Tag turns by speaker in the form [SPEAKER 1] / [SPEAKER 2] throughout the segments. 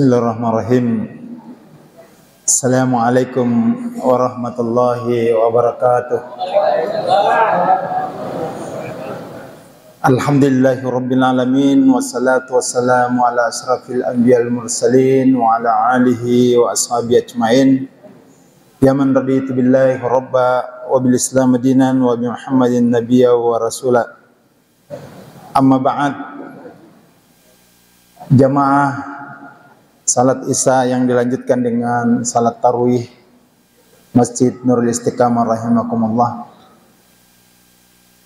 [SPEAKER 1] Bismillahirrahmanirrahim. Assalamualaikum warahmatullahi wabarakatuh. Alhamdulillahirabbil alamin wassalatu wassalamu ala asrafil anbiya'il mursalin wa ala alihi wa ashabihi ajmain. Ya man raditu billahi rabba wa bil islam dinan wa bi Muhammadin nabiyya wa rasula. Amma ba'd. Jamaah salat Isya yang dilanjutkan dengan salat tarawih Masjid Nurul Istiqamah rahimakumullah.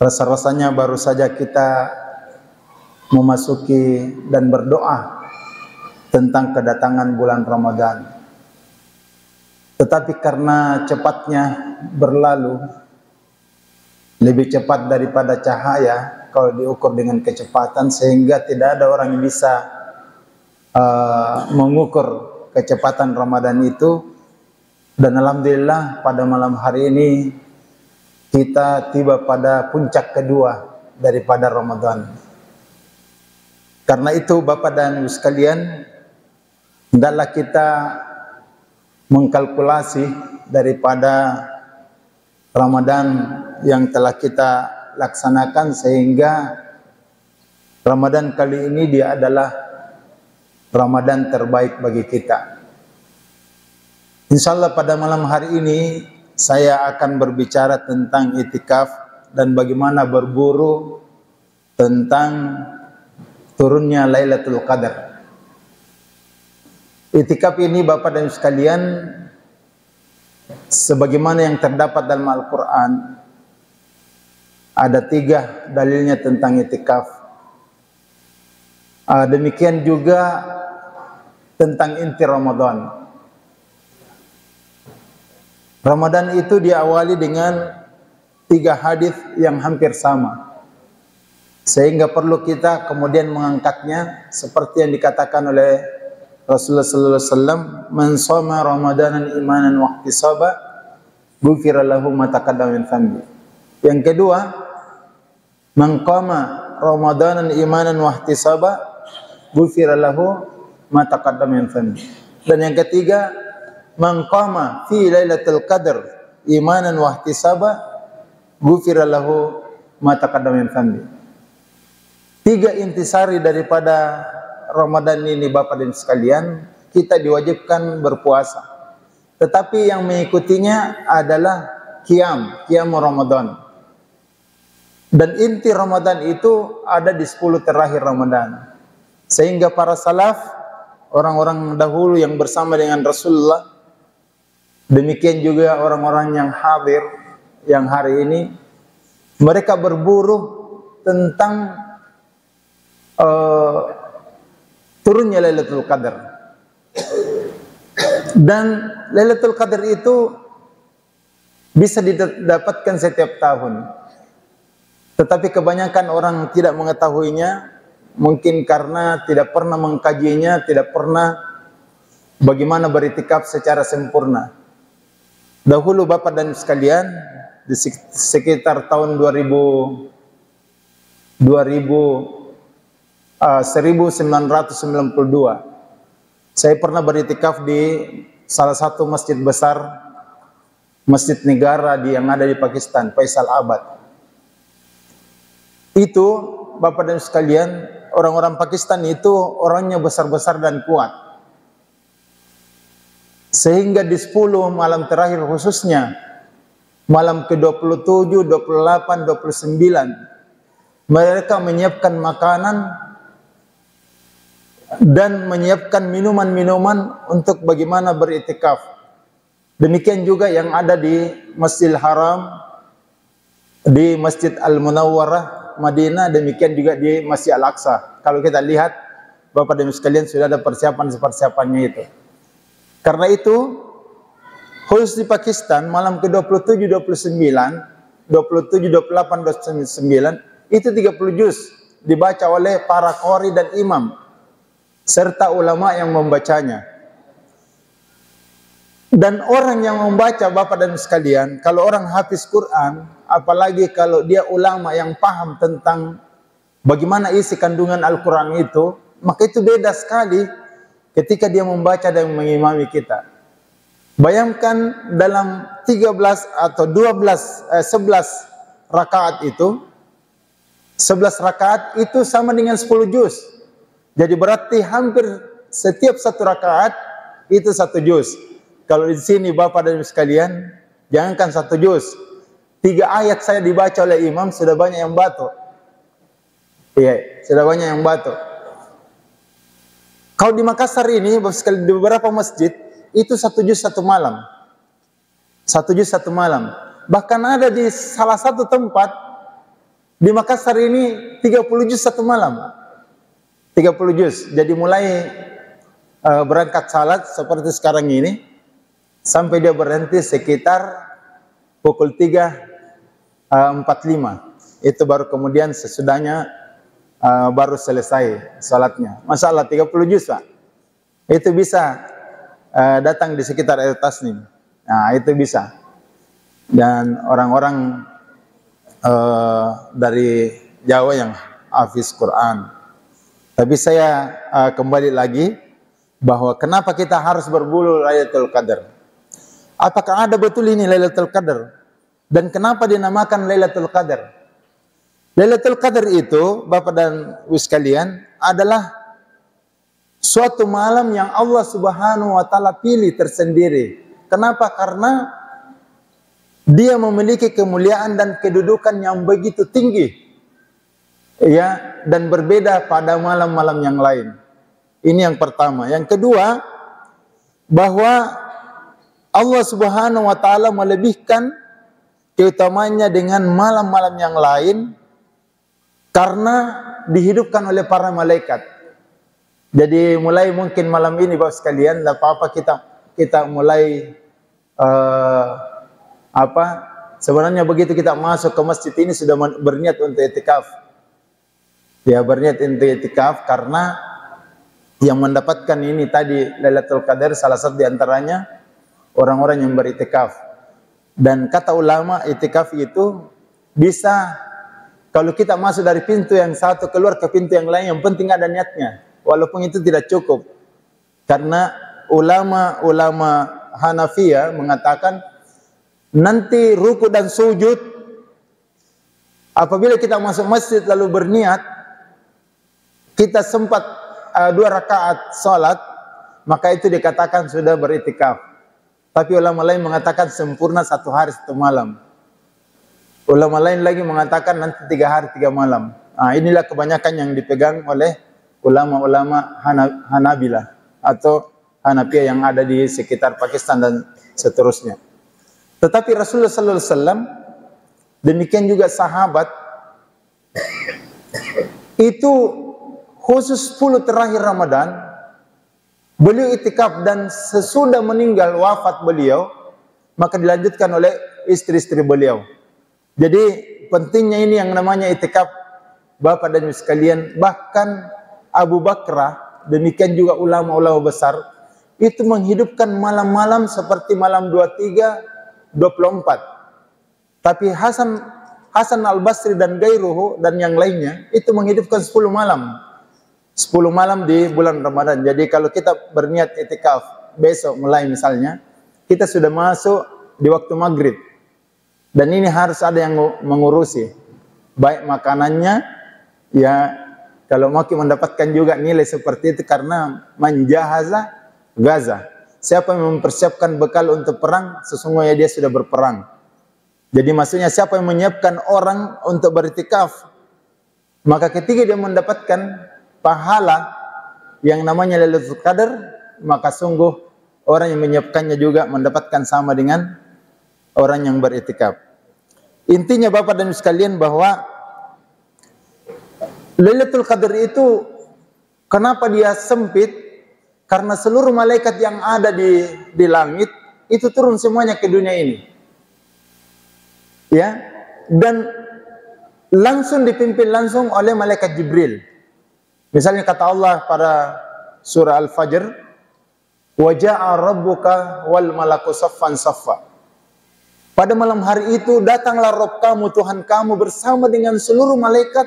[SPEAKER 1] Rasa-rasanya baru saja kita memasuki dan berdoa tentang kedatangan bulan Ramadan. Tetapi karena cepatnya berlalu, lebih cepat daripada cahaya kalau diukur dengan kecepatan, sehingga tidak ada orang yang bisa mengukur kecepatan Ramadan itu. Dan alhamdulillah pada malam hari ini kita tiba pada puncak kedua daripada Ramadan. Karena itu Bapak dan Ibu sekalian, hendaklah kita mengkalkulasi daripada Ramadan yang telah kita laksanakan, sehingga Ramadan kali ini dia adalah Ramadan terbaik bagi kita. Insyaallah pada malam hari ini saya akan berbicara tentang itikaf dan bagaimana berburu tentang turunnya Lailatul Qadar. Itikaf ini Bapak dan Ibu sekalian, sebagaimana yang terdapat dalam Al-Quran, ada 3 dalilnya tentang itikaf. Demikian juga tentang inti Ramadan. Ramadan itu diawali dengan 3 hadis yang hampir sama, sehingga perlu kita kemudian mengangkatnya seperti yang dikatakan oleh Rasulullah sallallahu alaihi wasallam, "Man shoma Ramadanan imanan wa ihtisaba, ghufira lahu ma taqaddama min dhanbi." Yang kedua, "Man qama Ramadanan imanan wa ihtisaba, ghufira lahu ma taqaddama min dhanbi." Dan yang ketiga, "Man qama fi Lailatul Qadar imanan wa ihtisaba, ghufira lahu ma taqaddama min dhanbi." 3 intisari daripada Ramadan ini Bapak dan sekalian, kita diwajibkan berpuasa. Tetapi yang mengikutinya adalah qiyam Ramadan. Dan inti Ramadan itu ada di 10 terakhir Ramadan. Sehingga para salaf, orang-orang dahulu yang bersama dengan Rasulullah, demikian juga orang-orang yang hadir yang hari ini, mereka berburu tentang turunnya Lailatul Qadar. Dan Lailatul Qadar itu bisa didapatkan setiap tahun. Tetapi kebanyakan orang tidak mengetahuinya, mungkin karena tidak pernah mengkajinya, tidak pernah bagaimana beritikaf secara sempurna. Dahulu Bapak dan sekalian, di sekitar tahun 1992, saya pernah beritikaf di salah satu masjid besar, masjid negara yang ada di Pakistan, Faisal Abad. Itu Bapak dan sekalian, orang-orang Pakistan itu orangnya besar-besar dan kuat. Sehingga di 10 malam terakhir, khususnya malam ke-27, 28, 29, mereka menyiapkan makanan dan menyiapkan minuman-minuman untuk bagaimana beritikaf. Demikian juga yang ada di Masjidil Haram, di Masjid Al-Munawwarah Madinah, demikian juga di Masjid Al-Aqsa. Kalau kita lihat Bapak dan Ibu sekalian, sudah ada persiapan-persiapannya itu. Karena itu, khusus di Pakistan, malam ke-27, 29, 27, 28, 29, itu 30 juz dibaca oleh para qori dan imam, serta ulama yang membacanya. Dan orang yang membaca Bapak dan sekalian, kalau orang hafiz Quran, apalagi kalau dia ulama yang paham tentang bagaimana isi kandungan Al-Quran itu, maka itu beda sekali ketika dia membaca dan mengimami kita. Bayangkan dalam 13 atau 11 rakaat itu, 11 rakaat itu sama dengan 10 juz. Jadi berarti hampir setiap satu rakaat itu 1 juz. Kalau di sini Bapak dan Ibu sekalian, jangankan 1 juz, 3 ayat saya dibaca oleh imam, sudah banyak yang batuk. Iya, sudah banyak yang batuk. Kalau di Makassar ini, Bapak sekalian, di beberapa masjid, itu 1 juz 1 malam. 1 juz 1 malam. Bahkan ada di salah satu tempat di Makassar ini 30 juz 1 malam. 30 juz. Jadi mulai berangkat salat seperti sekarang ini sampai dia berhenti sekitar pukul 3.45. Itu baru kemudian sesudahnya baru selesai salatnya. Masya Allah 30 juz, Pak. Itu bisa datang di sekitar Air Tasnim. Nah, itu bisa. Dan orang-orang dari Jawa yang hafiz Quran. Tapi saya kembali lagi bahwa kenapa kita harus berburu Lailatul Qadar? Apakah ada betul ini Lailatul Qadar? Dan kenapa dinamakan Lailatul Qadar? Lailatul Qadar itu, Bapak dan Ibu sekalian, adalah suatu malam yang Allah Subhanahu wa taala pilih tersendiri. Kenapa? Karena dia memiliki kemuliaan dan kedudukan yang begitu tinggi. Ya, dan berbeda pada malam-malam yang lain. Ini yang pertama. Yang kedua, bahwa Allah Subhanahu wa taala melebihkan keutamanya dengan malam-malam yang lain karena dihidupkan oleh para malaikat. Jadi mulai mungkin malam ini Bapak sekalian, tidak apa-apa kita mulai sebenarnya begitu kita masuk ke masjid ini sudah berniat untuk itikaf. Ya, berniat untuk itikaf karena yang mendapatkan ini tadi Lailatul Qadar salah satu di antaranya orang-orang yang beritikaf. Dan kata ulama, itikaf itu bisa kalau kita masuk dari pintu yang satu keluar ke pintu yang lain, yang penting ada niatnya. Walaupun itu tidak cukup. Karena ulama-ulama Hanafiyah mengatakan nanti ruku dan sujud apabila kita masuk masjid lalu berniat kita sempat 2 rakaat salat, maka itu dikatakan sudah beritikaf. Tapi ulama lain mengatakan sempurna 1 hari 1 malam. Ulama lain lagi mengatakan nanti 3 hari 3 malam. Nah, inilah kebanyakan yang dipegang oleh ulama-ulama Hanabilah atau Hanafiyah yang ada di sekitar Pakistan dan seterusnya. Tetapi Rasulullah sallallahu alaihi wasallam, demikian juga sahabat, itu khusus 10 terakhir Ramadan beliau itikaf, dan sesudah meninggal wafat beliau maka dilanjutkan oleh istri-istri beliau. Jadi pentingnya ini yang namanya itikaf, Bapak dan Ibu sekalian. Bahkan Abu Bakrah, demikian juga ulama-ulama besar, itu menghidupkan malam-malam seperti malam 23, 24. Tapi Hasan Al-Basri dan Gairuhu dan yang lainnya itu menghidupkan 10 malam. 10 malam di bulan Ramadan. Jadi kalau kita berniat itikaf besok mulai misalnya, kita sudah masuk di waktu maghrib. Dan ini harus ada yang mengurusi. Baik makanannya, ya kalau mau mendapatkan juga nilai seperti itu karena manjahaza gaza. Siapa yang mempersiapkan bekal untuk perang, sesungguhnya dia sudah berperang. Jadi maksudnya siapa yang menyiapkan orang untuk beritikaf, maka ketika dia mendapatkan pahala yang namanya Lailatul Qadar, maka sungguh orang yang menyiapkannya juga mendapatkan sama dengan orang yang beritikaf. Intinya Bapak dan Ibu sekalian bahwa Lailatul Qadar itu kenapa dia sempit? Karena seluruh malaikat yang ada di langit itu turun semuanya ke dunia ini. Ya, dan langsung dipimpin langsung oleh malaikat Jibril. Misalnya kata Allah pada surah Al-Fajr, "Wa ja'a rabbuka wal malaku saffan saffa." Pada malam hari itu datanglah Rabb kamu, Tuhan kamu bersama dengan seluruh malaikat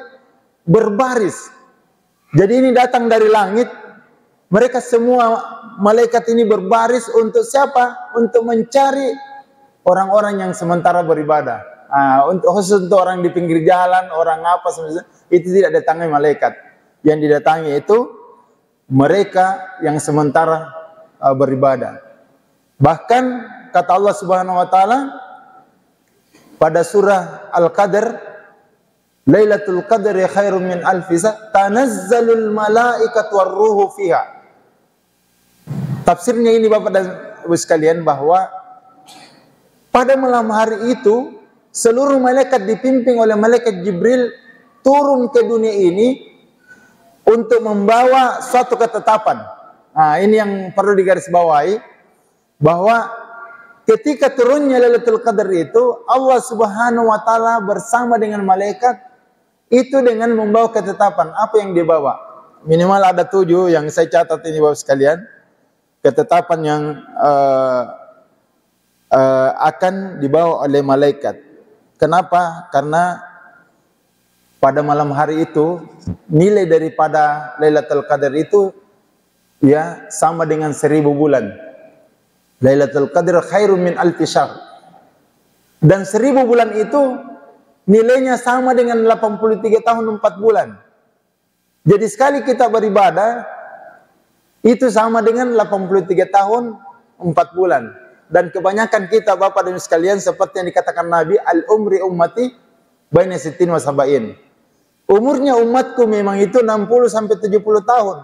[SPEAKER 1] berbaris. Jadi ini datang dari langit Mereka semua malaikat ini berbaris untuk siapa? Untuk mencari orang-orang yang sementara beribadah. Khusus untuk orang di pinggir jalan, orang apa itu tidak datangi malaikat. Yang didatangi itu mereka yang sementara beribadah. Bahkan kata Allah Subhanahu wa taala pada surah Al-Qadr, Lailatul Qadri khairum min alfi shahr, tanazzalul malaikatu warruhu fiha. Tafsirnya ini Bapak dan Ibu sekalian, bahwa pada malam hari itu seluruh malaikat dipimpin oleh malaikat Jibril turun ke dunia ini untuk membawa suatu ketetapan. Nah, ini yang perlu digarisbawahi, bahwa ketika turunnya Lailatul Qadar itu, Allah Subhanahu wa taala bersama dengan malaikat itu dengan membawa ketetapan. Apa yang dibawa? Minimal ada 7 yang saya catat ini Bapak sekalian. Ketetapan yang akan dibawa oleh malaikat. Kenapa? Karena pada malam hari itu nilai daripada Lailatul Qadar itu ya sama dengan 1000 bulan. Lailatul Qadar khairum min alfi syahr. Dan 1000 bulan itu nilainya sama dengan 83 tahun 4 bulan. Jadi sekali kita beribadah itu sama dengan 83 tahun 4 bulan. Dan kebanyakan kita Bapak dan Ibu sekalian, seperti yang dikatakan Nabi, al-umri ummati baina sittin wa sab'in. Umurnya umatku memang itu 60 sampai 70 tahun.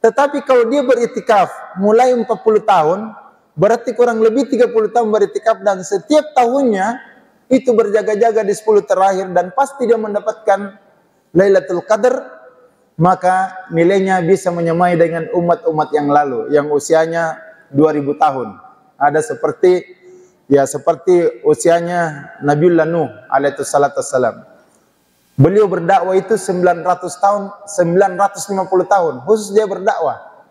[SPEAKER 1] Tetapi kalau dia beritikaf mulai 40 tahun, berarti kurang lebih 30 tahun beritikaf, dan setiap tahunnya itu berjaga-jaga di 10 terakhir, dan pasti dia mendapatkan Lailatul Qadar, maka nilainya bisa menyamai dengan umat-umat yang lalu yang usianya 2000 tahun. Ada seperti usianya Nabiullah Nuh alaihi salatu wassalam. Beliau berdakwah itu 900 tahun, 950 tahun khusus dia berdakwah.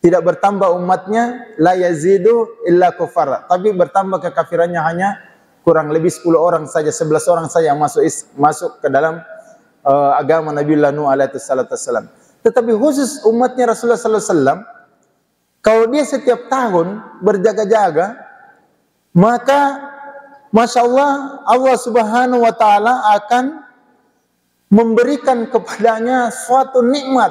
[SPEAKER 1] Tidak bertambah umatnya, la yazidu illa kufar. Tapi bertambah kekafirannya hanya kurang lebih 10 orang saja, 11 orang saja yang masuk ke dalam agama Nabiullah Nuh alaihi salatu wassalam. Tetapi khusus umatnya Rasulullah sallallahu alaihi wasallam, kalau dia setiap tahun berjaga-jaga, maka Masya Allah, Allah Subhanahu wa taala akan memberikan kepadanya suatu nikmat,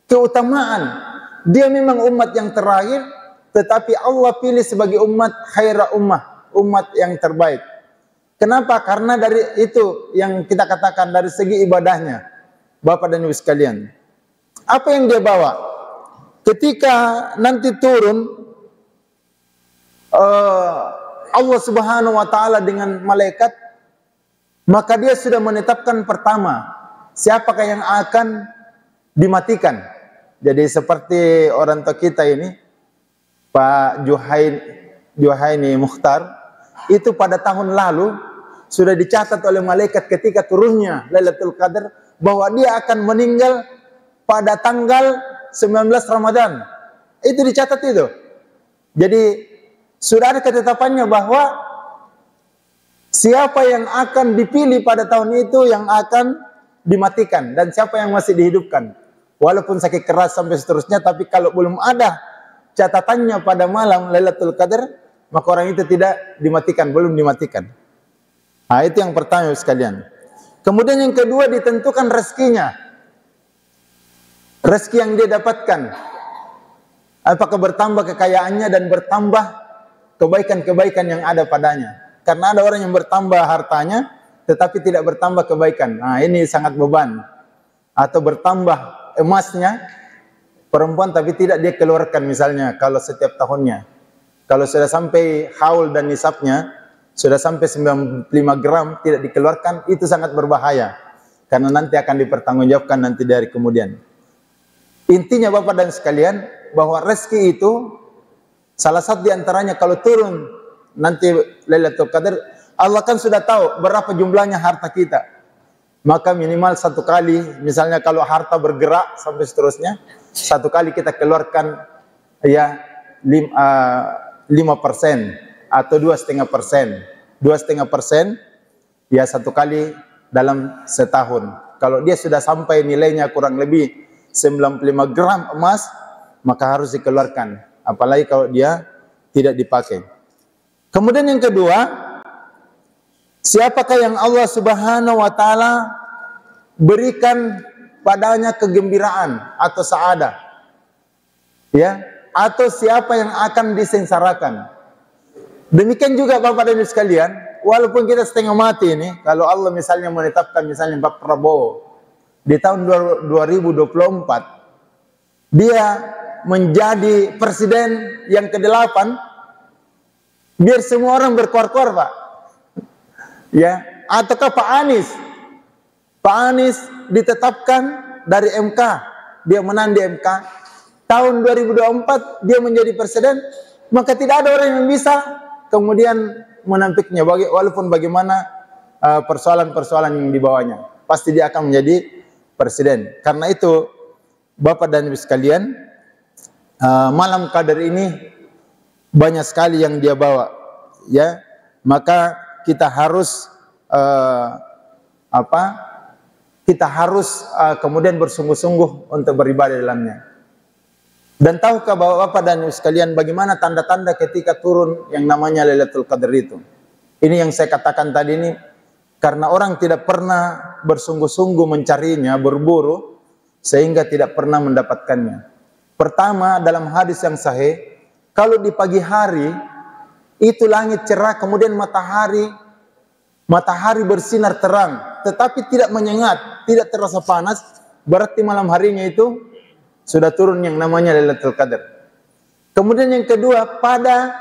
[SPEAKER 1] keutamaan. Dia memang umat yang terakhir, tetapi Allah pilih sebagai umat khaira ummah, umat yang terbaik. Kenapa? Karena dari itu yang kita katakan dari segi ibadahnya, Bapak dan Ibu sekalian. Apa yang dia bawa? Ketika nanti turun Allah Subhanahu wa taala dengan malaikat, maka dia sudah menetapkan pertama siapakah yang akan dimatikan. Jadi seperti orang tua kita ini, Pak Juhaini Mukhtar, itu pada tahun lalu sudah dicatat oleh malaikat ketika turunnya Lailatul Qadar bahwa dia akan meninggal pada tanggal 19 Ramadan. Itu dicatat itu. Jadi sudah ada ketetapannya bahwa siapa yang akan dipilih pada tahun itu yang akan dimatikan dan siapa yang masih dihidupkan. Walaupun sakit keras sampai seterusnya, tapi kalau belum ada catatannya pada malam Lailatul Qadar, maka orang itu tidak dimatikan, belum dimatikan. Nah, itu yang pertama sekalian. Kemudian yang kedua, ditentukan rezekinya. Rezeki yang dia dapatkan. Apakah bertambah kekayaannya dan bertambah kebaikan-kebaikan yang ada padanya. Karena ada orang yang bertambah hartanya, tetapi tidak bertambah kebaikan. Nah, ini sangat beban. Atau bertambah emasnya, perempuan tapi tidak dia keluarkan misalnya kalau setiap tahunnya. Kalau sudah sampai haul dan nisabnya, sudah sampai 95 gram tidak dikeluarkan, itu sangat berbahaya. Karena nanti akan dipertanggungjawabkan nanti dari kemudian. Intinya Bapak dan sekalian, bahwa rezeki itu salah satu diantaranya kalau turun nanti Lailatul Qadar, Allah kan sudah tahu berapa jumlahnya harta kita. Maka minimal satu kali, misalnya kalau harta bergerak sampai seterusnya, satu kali kita keluarkan ya 5% atau 2,5%. 2,5% ya satu kali dalam setahun. Kalau dia sudah sampai nilainya kurang lebih 95 gram emas, maka harus dikeluarkan, apalagi kalau dia tidak dipakai. Kemudian yang kedua, siapakah yang Allah Subhanahu wa taala berikan padanya kegembiraan atau saadah, ya, atau siapa yang akan disengsarakan. Demikian juga Bapak dan Ibu sekalian, walaupun kita setengah mati ini, kalau Allah misalnya menetapkan misalnya Pak Prabowo di tahun 2024 dia menjadi presiden yang ke-8, biar semua orang berkuar-kuar, Pak. Ya, ataukah Pak Anies ditetapkan dari MK, dia menang di MK, tahun 2024 dia menjadi presiden, maka tidak ada orang yang bisa kemudian menampiknya, walaupun bagaimana persoalan-persoalan yang dibawanya, pasti dia akan menjadi presiden. Karena itu Bapak dan Ibu sekalian, malam Qadar ini banyak sekali yang dia bawa, ya, maka kita harus kemudian bersungguh-sungguh untuk beribadah dalamnya. Dan tahukah Bapak dan Ibu sekalian bagaimana tanda-tanda ketika turun yang namanya Lailatul Qadar itu? Ini yang saya katakan tadi ini, karena orang tidak pernah bersungguh-sungguh mencarinya, berburu, sehingga tidak pernah mendapatkannya. Pertama, dalam hadis yang sahih, kalau di pagi hari itu langit cerah, kemudian matahari bersinar terang, tetapi tidak menyengat, tidak terasa panas, berarti malam harinya itu sudah turun yang namanya Lailatul Qadar. Kemudian yang kedua, pada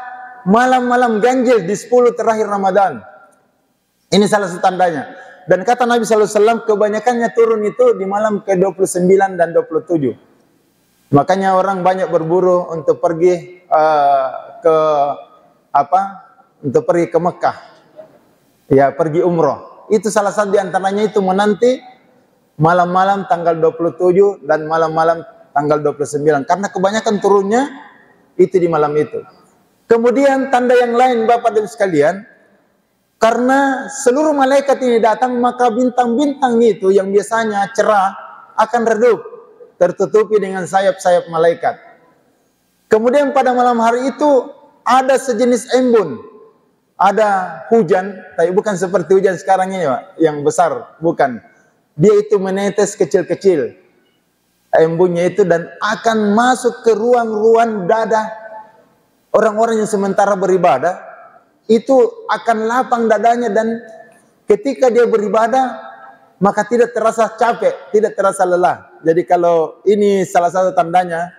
[SPEAKER 1] malam-malam ganjil di 10 terakhir Ramadan. Ini salah satu tandanya. Dan kata Nabi SAW, kebanyakannya turun itu di malam ke-29 dan 27. Makanya orang banyak berburu untuk pergi untuk pergi ke Mekah. Ya, pergi umroh. Itu salah satu di antaranya itu menanti malam-malam tanggal 27 dan malam-malam tanggal 29. Karena kebanyakan turunnya itu di malam itu. Kemudian tanda yang lain Bapak dan sekalian, karena seluruh malaikat ini datang, maka bintang-bintang itu yang biasanya cerah akan redup, tertutupi dengan sayap-sayap malaikat. Kemudian pada malam hari itu ada sejenis embun, ada hujan, tapi bukan seperti hujan sekarang ini, Pak, yang besar, bukan. Dia itu menetes kecil-kecil, embunnya itu, dan akan masuk ke ruang-ruang dada orang-orang yang sementara beribadah. Itu akan lapang dadanya, dan ketika dia beribadah maka tidak terasa capek, tidak terasa lelah. Jadi kalau ini salah satu tandanya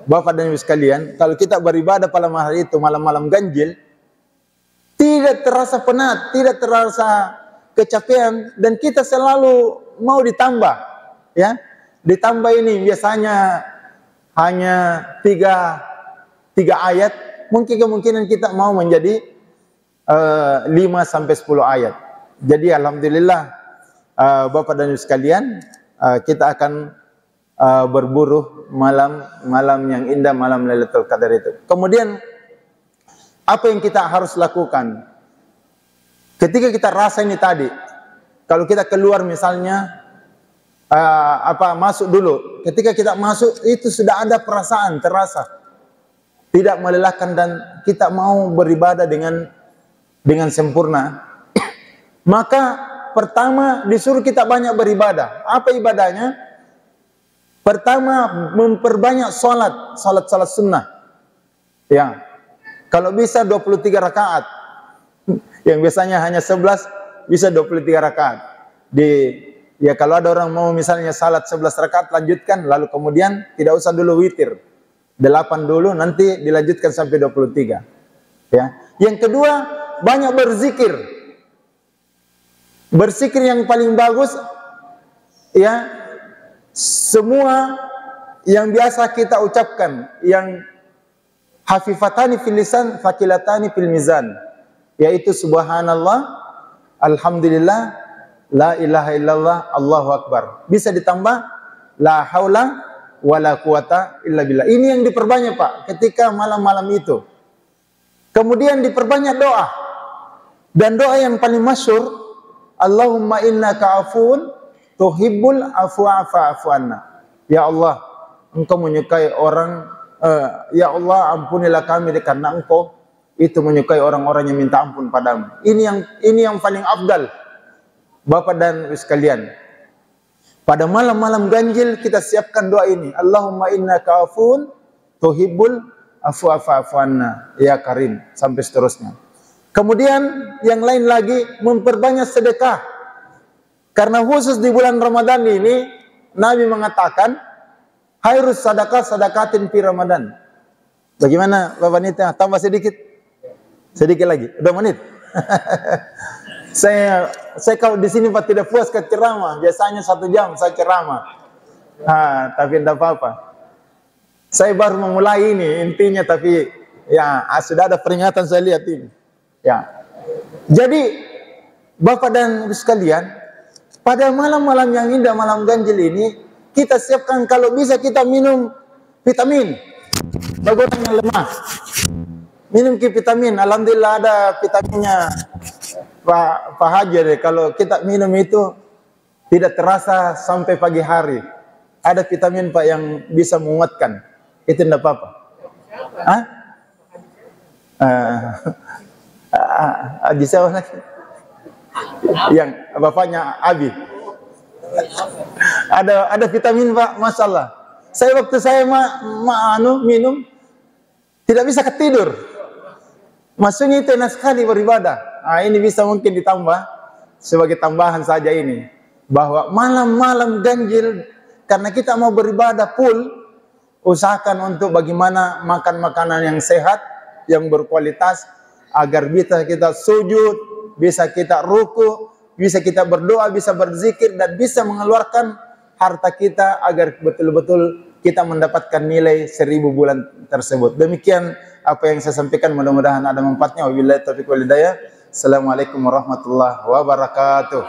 [SPEAKER 1] Bapak dan Ibu sekalian, kalau kita beribadah pada malam hari itu, malam-malam ganjil, tidak terasa penat, tidak terasa kecapean, dan kita selalu mau ditambah, ya. Ditambah ini biasanya hanya tiga ayat, mungkin kemungkinan kita mau menjadi 5 sampai 10 ayat. Jadi alhamdulillah Bapak dan Ibu sekalian, kita akan berburu malam yang indah, malam Lailatul Qadar itu. Kemudian apa yang kita harus lakukan ketika kita rasa ini tadi? Kalau kita keluar misalnya masuk dulu. Ketika kita masuk itu sudah ada perasaan terasa tidak melelahkan, dan kita mau beribadah dengan sempurna. Maka pertama disuruh kita banyak beribadah. Apa ibadahnya? Pertama, memperbanyak salat sunnah. Ya. Kalau bisa 23 rakaat. Yang biasanya hanya 11, bisa 23 rakaat. Ya kalau ada orang mau misalnya salat 11 rakaat, lanjutkan, lalu kemudian tidak usah dulu witir. 8 dulu, nanti dilanjutkan sampai 23. Ya. Yang kedua, banyak berzikir. Berzikir yang paling bagus, ya, semua yang biasa kita ucapkan, yang hafifatani fil lisan, fakilatani fil mizan, yaitu subhanallah, alhamdulillah, la ilaha illallah, Allahu akbar. Bisa ditambah la haula wala quwata illa billah. Ini yang diperbanyak, Pak, ketika malam-malam itu. Kemudian diperbanyak doa. Dan doa yang paling masyhur, Allahumma innaka afuun tuhibbul afwa fa'fu anna. Ya Allah, Engkau menyukai orang ya Allah ampunilah kami karena Engkau itu menyukai orang-orang yang minta ampun padamu. Ini yang paling afdal, Bapak dan Ibu sekalian. Pada malam-malam ganjil kita siapkan doa ini. Allahumma innaka afun tuhibbul afwa fa'fu anna ya karim, sampai seterusnya. Kemudian yang lain lagi, memperbanyak sedekah. Karena khusus di bulan Ramadan ini Nabi mengatakan khairus sadaqah sadaqatin fi Ramadan. Bagaimana Bapak Nita? Tambah sedikit. Sedikit lagi. 2 menit. Saya kalau di sini Pak tidak puas ke ceramah. Biasanya 1 jam saya ceramah. Tapi tidak apa-apa. Saya baru memulai ini intinya, tapi ya sudah ada peringatan saya lihat ini. Ya. Jadi Bapak dan Ibu sekalian, pada malam-malam yang indah, malam ganjil ini, kita siapkan kalau bisa kita minum vitamin bagi orang yang lemah. Minum vitamin, alhamdulillah ada vitaminnya Pak Haji. Kalau kita minum itu tidak terasa sampai pagi hari. Ada vitamin Pak yang bisa menguatkan. Itu tidak apa-apa. Haji siapa lagi? Yang bapaknya Abi. Ada vitamin Pak, masalah. Waktu saya minum tidak bisa ketidur. Maksudnya itu enak sekali beribadah. Ini bisa mungkin ditambah sebagai tambahan saja ini, bahwa malam-malam ganjil karena kita mau beribadah full, usahakan untuk bagaimana makan makanan yang sehat, yang berkualitas, agar bisa kita sujud, bisa kita ruku, bisa kita berdoa, bisa berzikir, dan bisa mengeluarkan harta kita agar betul-betul kita mendapatkan nilai 1000 bulan tersebut. Demikian apa yang saya sampaikan, mudah-mudahan ada manfaatnya. Wabillahi taufiq wal hidayah. Assalamualaikum warahmatullahi wabarakatuh.